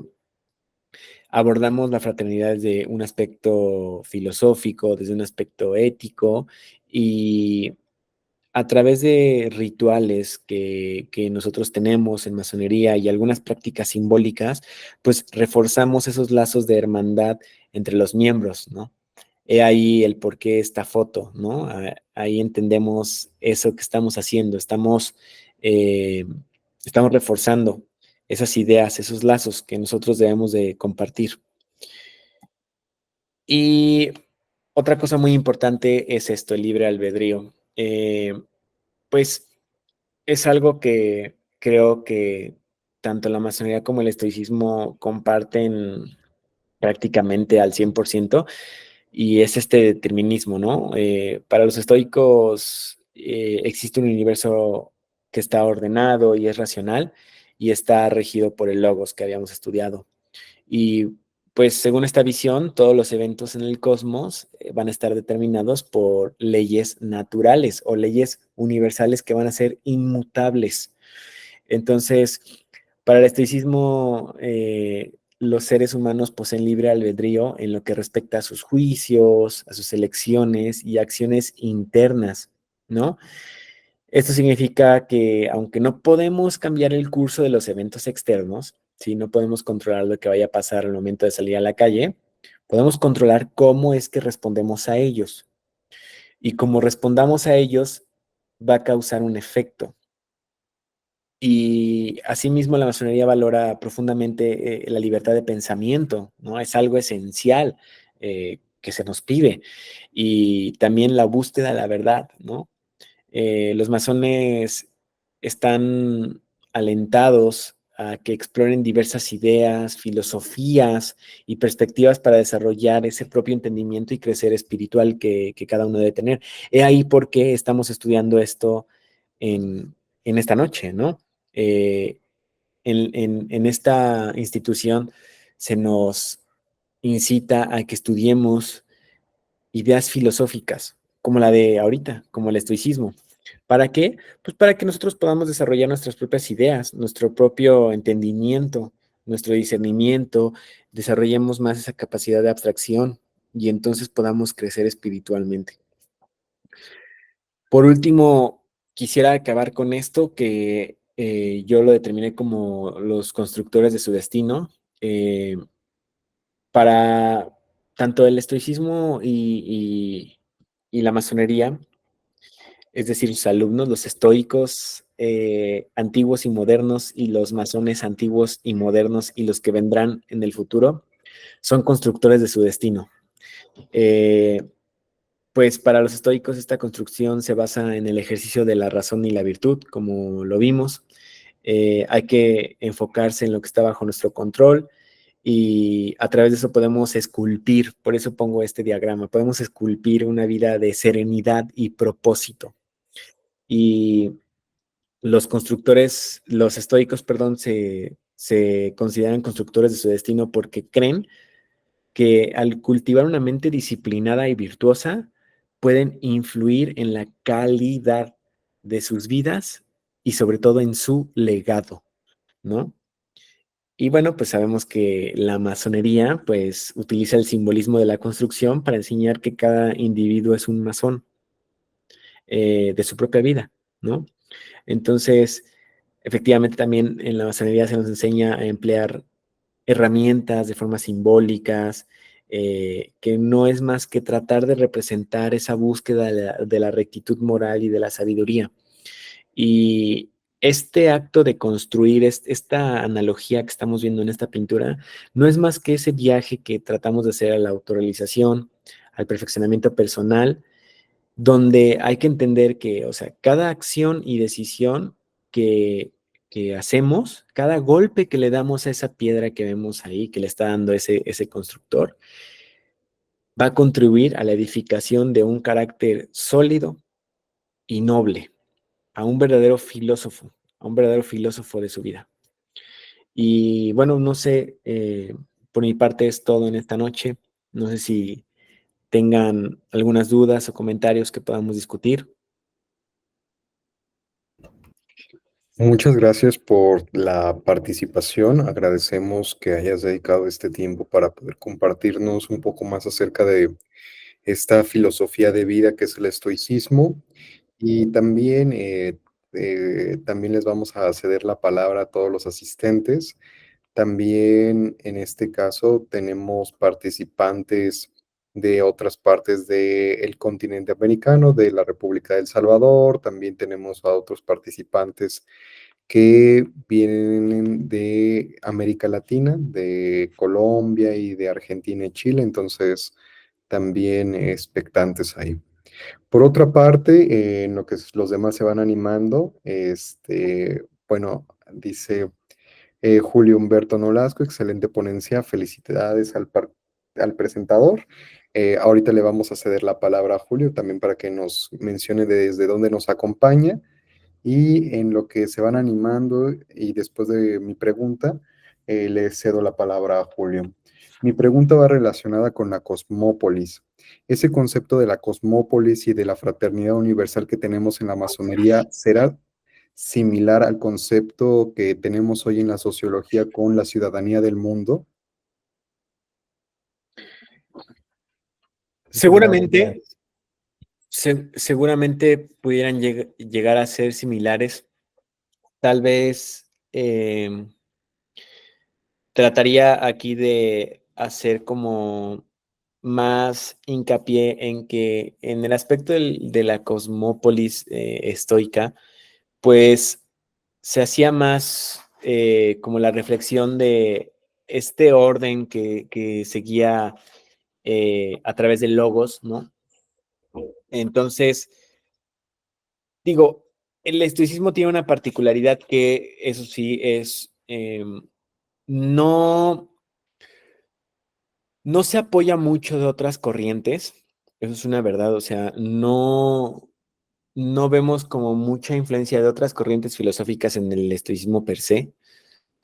Abordamos la fraternidad desde un aspecto filosófico, desde un aspecto ético y a través de rituales que nosotros tenemos en masonería y algunas prácticas simbólicas, pues reforzamos esos lazos de hermandad entre los miembros, ¿no? He ahí el por qué esta foto, ¿no? Ahí entendemos eso que estamos haciendo, eh, estamos reforzando esas ideas, esos lazos que nosotros debemos de compartir. Y otra cosa muy importante es esto, el libre albedrío. Pues es algo que creo que tanto la masonería como el estoicismo comparten prácticamente al 100%, y es este determinismo, ¿no? Para los estoicos existe un universo que está ordenado y es racional y está regido por el logos que habíamos estudiado. Y pues según esta visión, todos los eventos en el cosmos van a estar determinados por leyes naturales o leyes universales que van a ser inmutables. Entonces, para el estoicismo, los seres humanos poseen libre albedrío en lo que respecta a sus juicios, a sus elecciones y acciones internas, ¿no? Esto significa que aunque no podemos cambiar el curso de los eventos externos, ¿sí? No podemos controlar lo que vaya a pasar al momento de salir a la calle, podemos controlar cómo es que respondemos a ellos. Y como respondamos a ellos, va a causar un efecto. Y asimismo la masonería valora profundamente la libertad de pensamiento, ¿no? Es algo esencial que se nos pide. Y también la búsqueda de la verdad, ¿no? Los masones están alentados a que exploren diversas ideas, filosofías y perspectivas para desarrollar ese propio entendimiento y crecer espiritual que cada uno debe tener. He ahí por qué estamos estudiando esto en esta noche, ¿no? Eh, en esta institución se nos incita a que estudiemos ideas filosóficas, como la de ahorita, como el estoicismo. ¿Para qué? Pues para que nosotros podamos desarrollar nuestras propias ideas, nuestro propio entendimiento, nuestro discernimiento, desarrollemos más esa capacidad de abstracción y entonces podamos crecer espiritualmente. Por último, quisiera acabar con esto que yo lo determiné como los constructores de su destino. Eh, para tanto el estoicismo y la masonería, es decir, sus alumnos, los estoicos antiguos y modernos y los masones antiguos y modernos y los que vendrán en el futuro, son constructores de su destino. Eh, pues para los estoicos esta construcción se basa en el ejercicio de la razón y la virtud, como lo vimos. Hay que enfocarse en lo que está bajo nuestro control y a través de eso podemos esculpir, por eso pongo este diagrama, podemos esculpir una vida de serenidad y propósito. Y los constructores, los estoicos, perdón, se consideran constructores de su destino porque creen que al cultivar una mente disciplinada y virtuosa, pueden influir en la calidad de sus vidas y sobre todo en su legado, ¿no? Y bueno, pues sabemos que la masonería pues utiliza el simbolismo de la construcción para enseñar que cada individuo es un masón de su propia vida, ¿no? Entonces, efectivamente también en la masonería se nos enseña a emplear herramientas de formas simbólicas, que no es más que tratar de representar esa búsqueda de la rectitud moral y de la sabiduría. Y este acto de construir esta analogía que estamos viendo en esta pintura no es más que ese viaje que tratamos de hacer a la autorrealización, al perfeccionamiento personal, donde hay que entender que, o sea, cada acción y decisión que, que hacemos, cada golpe que le damos a esa piedra que vemos ahí, que le está dando ese constructor, va a contribuir a la edificación de un carácter sólido y noble, a un verdadero filósofo, a un verdadero filósofo de su vida. Y bueno, no sé, por mi parte es todo en esta noche. No sé si tengan algunas dudas o comentarios que podamos discutir. Muchas gracias por la participación. Agradecemos que hayas dedicado este tiempo para poder compartirnos un poco más acerca de esta filosofía de vida que es el estoicismo. Y también, también les vamos a ceder la palabra a todos los asistentes. También en este caso tenemos participantes de otras partes del continente americano, de la República de El Salvador. También tenemos a otros participantes que vienen de América Latina, de Colombia y de Argentina y Chile. Entonces, también expectantes ahí. Por otra parte, en lo que los demás se van animando, bueno, dice Julio Humberto Nolasco, excelente ponencia, felicidades al presentador. Ahorita le vamos a ceder la palabra a Julio también para que nos mencione desde dónde nos acompaña y en lo que se van animando y después de mi pregunta, le cedo la palabra a Julio. Mi pregunta va relacionada con la cosmópolis. Ese concepto de la cosmópolis y de la fraternidad universal que tenemos en la masonería, ¿será similar al concepto que tenemos hoy en la sociología con la ciudadanía del mundo? Muchas gracias. Seguramente, seguramente pudieran llegar a ser similares. Tal vez trataría aquí de hacer como más hincapié en que en el aspecto de la cosmópolis estoica, pues se hacía más como la reflexión de este orden que seguía a través de logos, ¿no? Entonces, digo, el estoicismo tiene una particularidad que eso sí es, no, no se apoya mucho de otras corrientes, eso es una verdad, o sea, no vemos como mucha influencia de otras corrientes filosóficas en el estoicismo per se.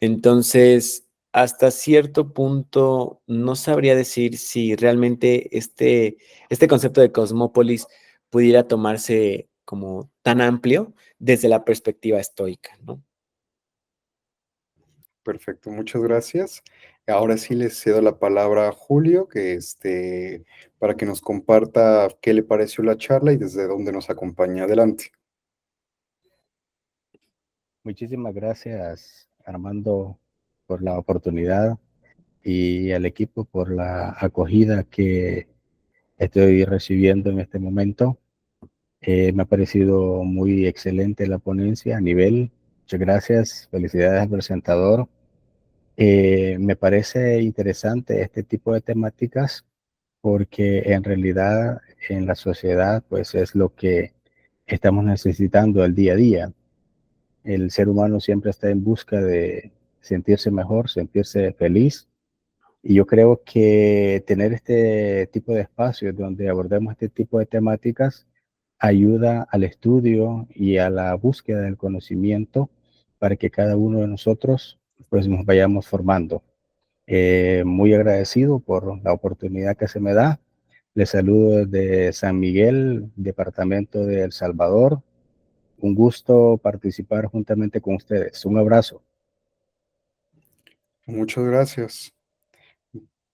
Entonces, hasta cierto punto, no sabría decir si realmente este concepto de cosmópolis pudiera tomarse como tan amplio desde la perspectiva estoica, ¿no? Perfecto, muchas gracias. Ahora sí les cedo la palabra a Julio, para que nos comparta qué le pareció la charla y desde dónde nos acompaña. Adelante. Muchísimas gracias, Armando, por la oportunidad y al equipo por la acogida que estoy recibiendo en este momento. Me ha parecido muy excelente la ponencia a nivel. Muchas gracias. Felicidades al presentador. Me parece interesante este tipo de temáticas porque en realidad en la sociedad pues es lo que estamos necesitando el día a día. El ser humano siempre está en busca de sentirse mejor, sentirse feliz. Y yo creo que tener este tipo de espacios donde abordemos este tipo de temáticas ayuda al estudio y a la búsqueda del conocimiento para que cada uno de nosotros pues nos vayamos formando. Muy agradecido por la oportunidad que se me da. Les saludo desde San Miguel, departamento de El Salvador. Un gusto participar juntamente con ustedes. Un abrazo. Muchas gracias.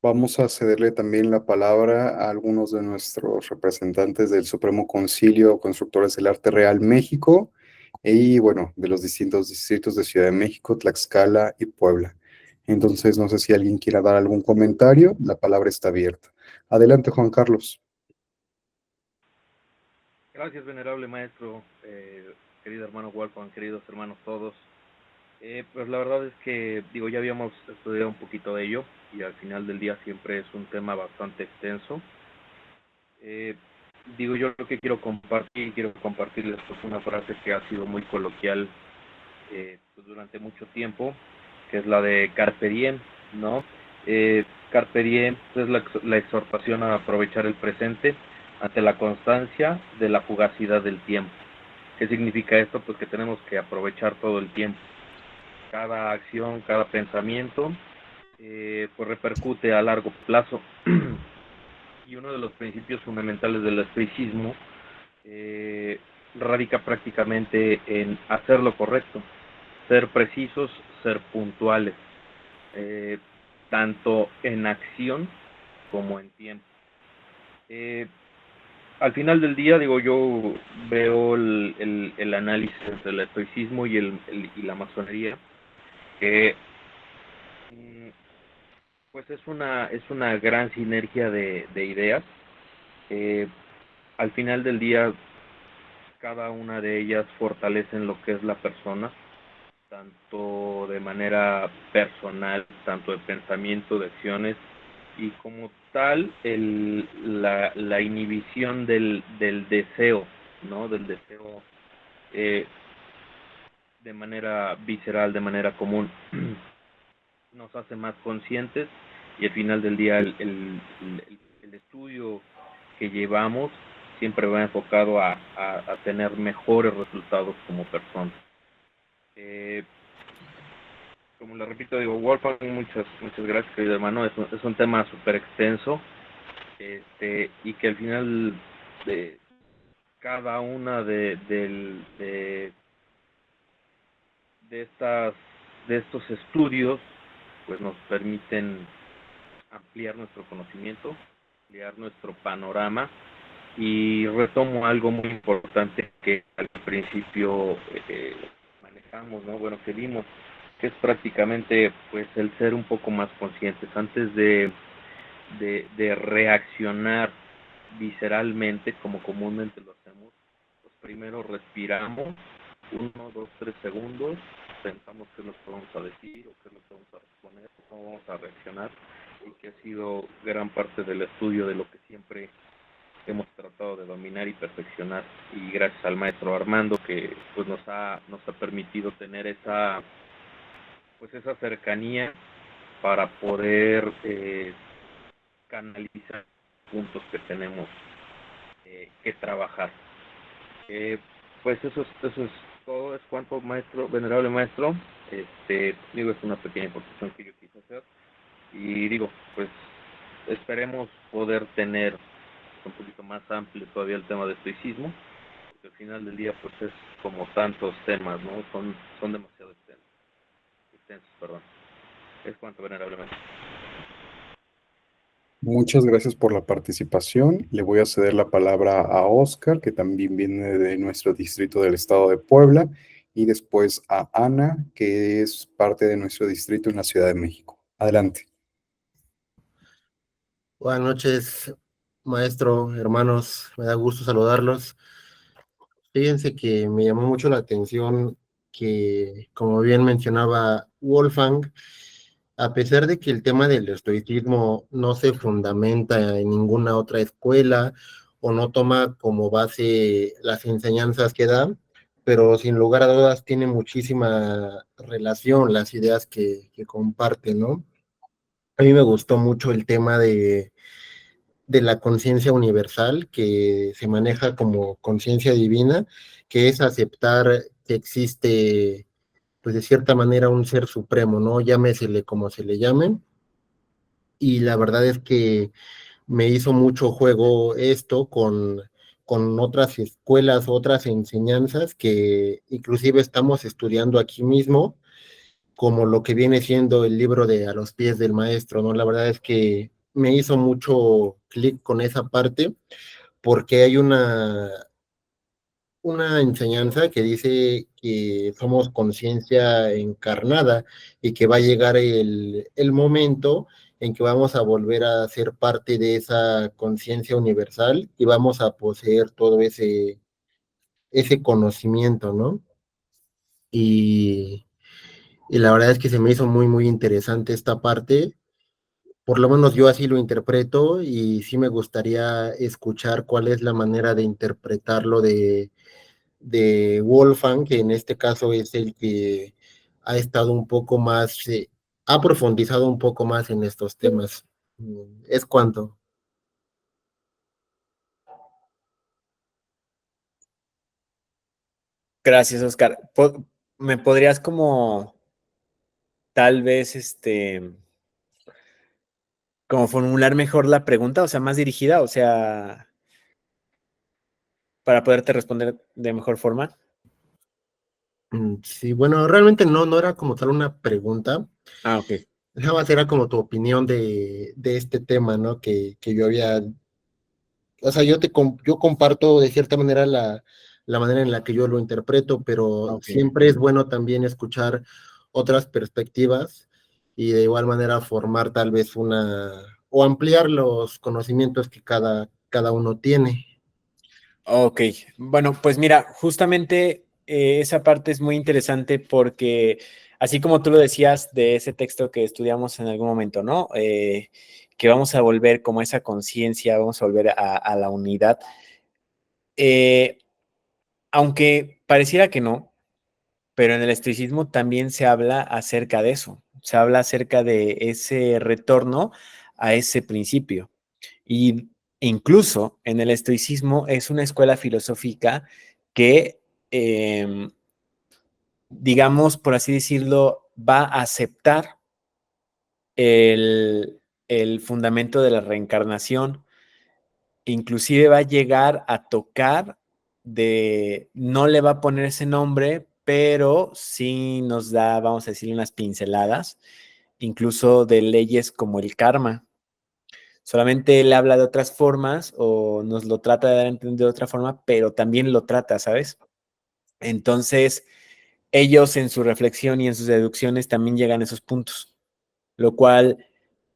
Vamos a cederle también la palabra a algunos de nuestros representantes del Supremo Concilio Constructores del Arte Real México y, bueno, de los distintos distritos de Ciudad de México, Tlaxcala y Puebla. Entonces, no sé si alguien quiera dar algún comentario, la palabra está abierta. Adelante, Juan Carlos. Gracias, venerable maestro, querido hermano Wolfgang, queridos hermanos todos. Pues la verdad es que, digo, ya habíamos estudiado un poquito de ello y al final del día siempre es un tema bastante extenso. Eh, Digo, yo lo que quiero compartirles pues una frase que ha sido muy coloquial pues durante mucho tiempo, que es la de Carpe Diem, ¿no? Carpe Diem es la exhortación a aprovechar el presente ante la constancia de la fugacidad del tiempo. ¿Qué significa esto? Pues que tenemos que aprovechar todo el tiempo. Cada acción, cada pensamiento, pues repercute a largo plazo. Y uno de los principios fundamentales del estoicismo radica prácticamente en hacer lo correcto, ser precisos, ser puntuales, tanto en acción como en tiempo. Al final del día, digo, yo veo el análisis entre el estoicismo y la masonería, que pues es una gran sinergia de ideas. Al final del día, cada una de ellas fortalecen lo que es la persona, tanto de manera personal, tanto de pensamiento, de acciones, y como tal la inhibición del deseo, ¿no? Del deseo de manera visceral, de manera común, nos hace más conscientes, y al final del día el estudio que llevamos siempre va enfocado a tener mejores resultados como personas. Como le repito, digo, Wolfgang, muchas gracias, querido hermano. Es un tema súper extenso, y que al final de cada una de estos estudios, pues nos permiten ampliar nuestro conocimiento, ampliar nuestro panorama. Y retomo algo muy importante que al principio manejamos, ¿no? Bueno, que vimos, que es prácticamente pues el ser un poco más conscientes antes de reaccionar visceralmente como comúnmente lo hacemos. Pues primero respiramos 1, 2, 3 segundos, pensamos qué es lo que vamos a decir o qué es lo que vamos a responder, cómo vamos a reaccionar, y que ha sido gran parte del estudio de lo que siempre hemos tratado de dominar y perfeccionar, y gracias al maestro Armando, que pues nos ha permitido tener esa cercanía para poder canalizar puntos que tenemos que trabajar. Pues eso es todo. Es cuanto, maestro, venerable maestro. Digo, es una pequeña aportación que yo quise hacer, y digo, pues esperemos poder tener un poquito más amplio todavía el tema de estoicismo, porque al final del día pues es como tantos temas, ¿no? Son demasiado extensos, perdón. Es cuanto, venerablemente. Muchas gracias por la participación. Le voy a ceder la palabra a Oscar, que también viene de nuestro distrito del estado de Puebla, y después a Ana, que es parte de nuestro distrito en la Ciudad de México. Adelante. Buenas noches, maestro, hermanos, me da gusto saludarlos. Fíjense que me llamó mucho la atención que, como bien mencionaba Wolfgang, a pesar de que el tema del estoicismo no se fundamenta en ninguna otra escuela o no toma como base las enseñanzas que da, pero sin lugar a dudas tiene muchísima relación las ideas que comparte, ¿no? A mí me gustó mucho el tema de la conciencia universal, que se maneja como conciencia divina, que es aceptar que existe, pues de cierta manera, un ser supremo, ¿no? Llámesele como se le llame. Y la verdad es que me hizo mucho juego esto con otras escuelas, otras enseñanzas que inclusive estamos estudiando aquí mismo, como lo que viene siendo el libro de A los pies del maestro, ¿no? La verdad es que me hizo mucho clic con esa parte, porque hay una enseñanza que dice que somos conciencia encarnada y que va a llegar el momento en que vamos a volver a ser parte de esa conciencia universal y vamos a poseer todo ese conocimiento, ¿no? Y, y la verdad es que se me hizo muy, muy interesante esta parte. Por lo menos yo así lo interpreto, y sí me gustaría escuchar cuál es la manera de interpretarlo de Wolfgang, que en este caso es el que ha estado un poco más, ha profundizado un poco más en estos temas. Es cuanto. Gracias, Oscar. ¿Me podrías como tal vez como formular mejor la pregunta, o sea, más dirigida, o sea, para poderte responder de mejor forma? Sí, bueno, realmente no era como tal una pregunta, Ah, ok. nada más era como tu opinión de este tema, ¿no? Que yo había, o sea, yo comparto de cierta manera la manera en la que yo lo interpreto, pero Ok. siempre es bueno también escuchar otras perspectivas y de igual manera formar tal vez o ampliar los conocimientos que cada uno tiene. Ok, bueno, pues mira, justamente esa parte es muy interesante porque, así como tú lo decías de ese texto que estudiamos en algún momento, ¿no? Que vamos a volver como esa conciencia, vamos a volver a la unidad. Eh, Aunque pareciera que no, pero en el estoicismo también se habla acerca de eso, se habla acerca de ese retorno a ese principio. Y incluso en el estoicismo es una escuela filosófica que, digamos, por así decirlo, va a aceptar el, el fundamento de la reencarnación, inclusive va a llegar a tocar no le va a poner ese nombre, pero sí nos da, vamos a decir, unas pinceladas, incluso de leyes como el karma. Solamente él habla de otras formas o nos lo trata de dar a entender de otra forma, pero también lo trata, ¿sabes? Entonces, ellos en su reflexión y en sus deducciones también llegan a esos puntos, lo cual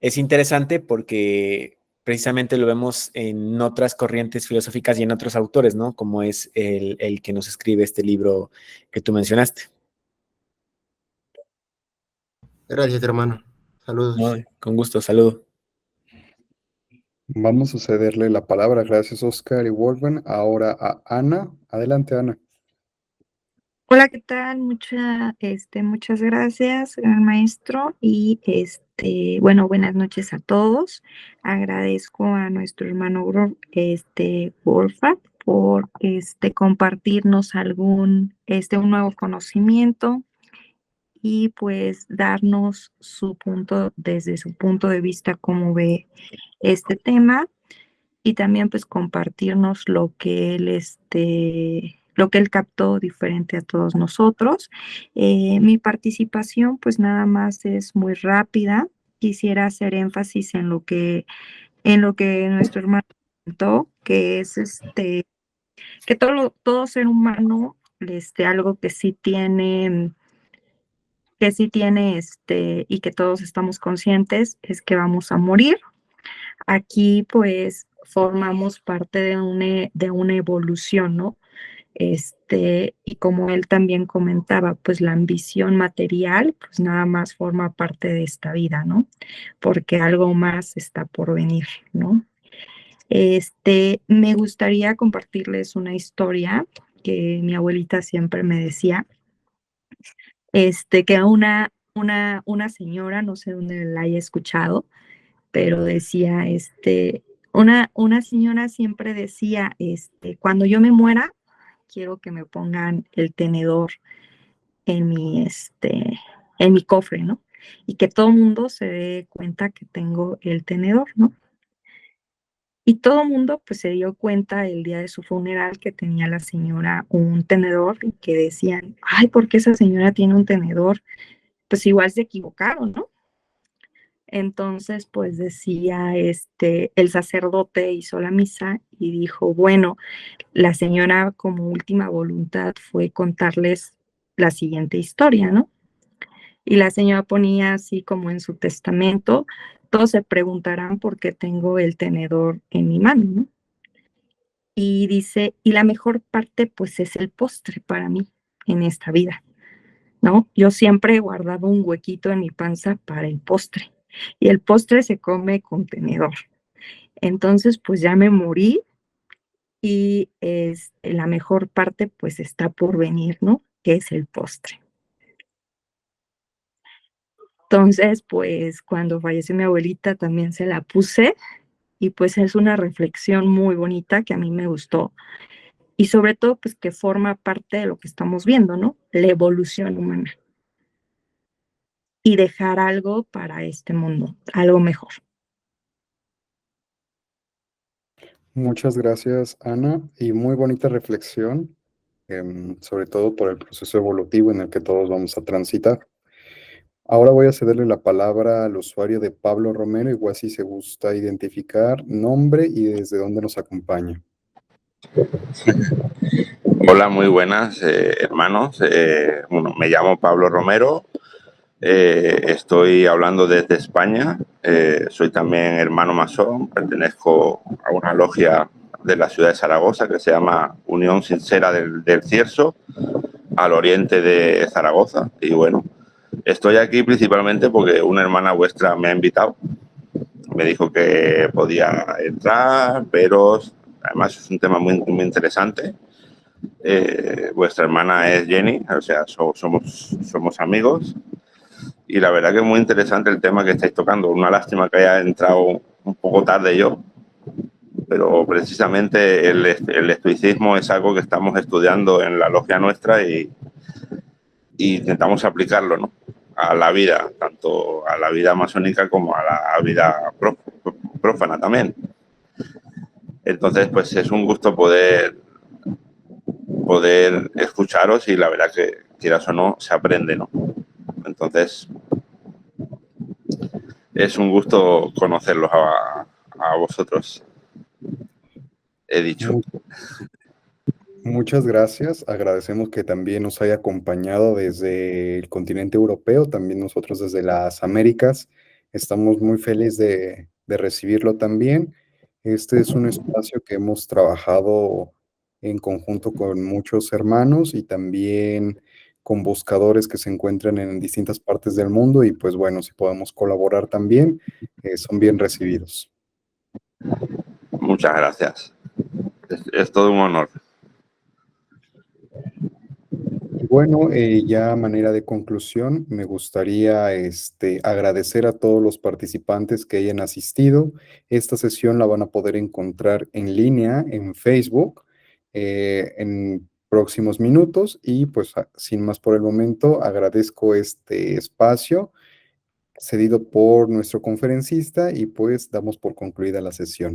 es interesante porque precisamente lo vemos en otras corrientes filosóficas y en otros autores, ¿no? Como es el que nos escribe este libro que tú mencionaste. Gracias, hermano. No, Saludos. con gusto, saludo. Vamos a cederle la palabra, gracias Oscar y Wolfgang, ahora a Ana. Adelante, Ana. Hola, ¿qué tal? Muchas gracias, gran maestro, y bueno, buenas noches a todos. Agradezco a nuestro hermano Wolfgang por compartirnos un nuevo conocimiento y pues darnos desde su punto de vista, cómo ve este tema y también pues compartirnos lo que él captó diferente a todos nosotros. Mi participación pues nada más es muy rápida. Quisiera hacer énfasis en lo que nuestro hermano comentó, que es que todo ser humano, algo que sí tiene, y que todos estamos conscientes, es que vamos a morir. Aquí pues formamos parte de una evolución, ¿no? Y como él también comentaba, pues la ambición material, pues nada más forma parte de esta vida, ¿no? Porque algo más está por venir, ¿no? Me gustaría compartirles una historia que mi abuelita siempre me decía, que una señora, no sé dónde la haya escuchado, pero decía, una señora siempre decía, cuando yo me muera, quiero que me pongan el tenedor en en mi cofre, ¿no? Y que todo el mundo se dé cuenta que tengo el tenedor, ¿no? Y todo el mundo pues se dio cuenta el día de su funeral que tenía la señora un tenedor y que decían, ay, ¿por qué esa señora tiene un tenedor? Pues igual se equivocaron, ¿no? Entonces, pues decía, el sacerdote hizo la misa y dijo, bueno, la señora como última voluntad fue contarles la siguiente historia, ¿no? Y la señora ponía así como en su testamento, todos se preguntarán por qué tengo el tenedor en mi mano, ¿no? Y dice, y la mejor parte pues es el postre para mí en esta vida, ¿no? Yo siempre he guardado un huequito en mi panza para el postre y el postre se come con tenedor. Entonces, pues ya me morí y la mejor parte pues está por venir, ¿no? Que es el postre. Entonces, pues cuando falleció mi abuelita también se la puse y pues es una reflexión muy bonita que a mí me gustó y sobre todo pues que forma parte de lo que estamos viendo, ¿no? La evolución humana y dejar algo para este mundo, algo mejor. Muchas gracias, Ana, y muy bonita reflexión, sobre todo por el proceso evolutivo en el que todos vamos a transitar. Ahora voy a cederle la palabra al usuario de Pablo Romero, igual si se gusta identificar nombre y desde dónde nos acompaña. Hola, muy buenas, hermanos. Bueno, me llamo Pablo Romero. Estoy hablando desde España. Soy también hermano masón. Pertenezco a una logia de la ciudad de Zaragoza que se llama Unión Sincera del Cierzo, al oriente de Zaragoza. Y bueno, estoy aquí principalmente porque una hermana vuestra me ha invitado. Me dijo que podía entrar, pero además es un tema muy, muy interesante. Vuestra hermana es Jenny, o sea, somos amigos. Y la verdad que es muy interesante el tema que estáis tocando. Una lástima que haya entrado un poco tarde yo, pero precisamente el estoicismo es algo que estamos estudiando en la logia nuestra y intentamos aplicarlo, ¿no? A la vida, tanto a la vida masónica como a la vida prófana también. Entonces, pues es un gusto poder escucharos y la verdad que, quieras o no, se aprende, ¿no? Entonces, es un gusto conocerlos a vosotros, he dicho. Muchas gracias. Agradecemos que también nos haya acompañado desde el continente europeo, también nosotros desde las Américas. Estamos muy felices de recibirlo también. Este es un espacio que hemos trabajado en conjunto con muchos hermanos y también con buscadores que se encuentran en distintas partes del mundo y pues bueno, si podemos colaborar también, son bien recibidos. Muchas gracias. Es todo un honor. Y bueno, ya a manera de conclusión, me gustaría agradecer a todos los participantes que hayan asistido. Esta sesión la van a poder encontrar en línea en Facebook en próximos minutos y pues sin más por el momento, agradezco este espacio cedido por nuestro conferencista y pues damos por concluida la sesión.